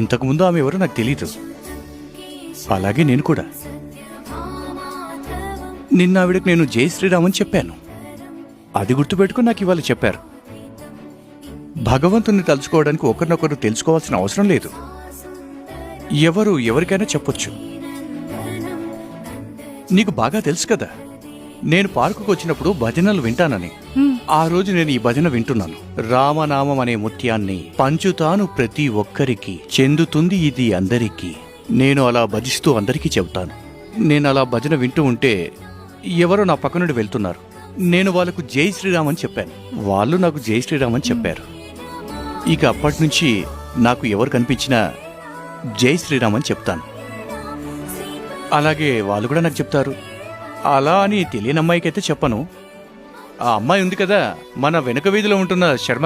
ఇంతకుముందు ఆమె ఎవరో నాకు తెలీదు. అలాగే నేను కూడా నిన్న ఆవిడకి నేను జై శ్రీరామ్ అని చెప్పాను. అది గుర్తుపెట్టుకుని నాకు ఇవాళ చెప్పారు. భగవంతుని తలుచుకోవడానికి ఒకరినొకరు తెలుసుకోవాల్సిన అవసరం లేదు. ఎవరు ఎవరికైనా చెప్పొచ్చు. నీకు బాగా తెలుసు కదా, నేను పార్కుకు వచ్చినప్పుడు భజనలు వింటానని. ఆ రోజు నేను ఈ భజన వింటున్నాను. రామనామం అనే ముత్యాన్ని పంచుతాను ప్రతి ఒక్కరికి, చెందుతుంది ఇది అందరికీ. నేను అలా భజిస్తూ అందరికీ చెబుతాను. నేను అలా భజన వింటూ ఉంటే ఎవరో నా పక్క నుండి వెళ్తున్నారు. నేను వాళ్ళకు జై శ్రీరామ్ అని చెప్పాను. వాళ్ళు నాకు జై శ్రీరామ్ అని చెప్పారు. ఇక అప్పటి నుంచి నాకు ఎవరు కనిపించినా జై శ్రీరామ్ అని చెప్తాను. అలాగే వాళ్ళు కూడా నాకు చెప్తారు. అలా అని తెలియని అమ్మాయికైతే చెప్పను. ఆ అమ్మాయి ఉంది కదా, మన వెనుక వీధిలో ఉంటున్న శర్మ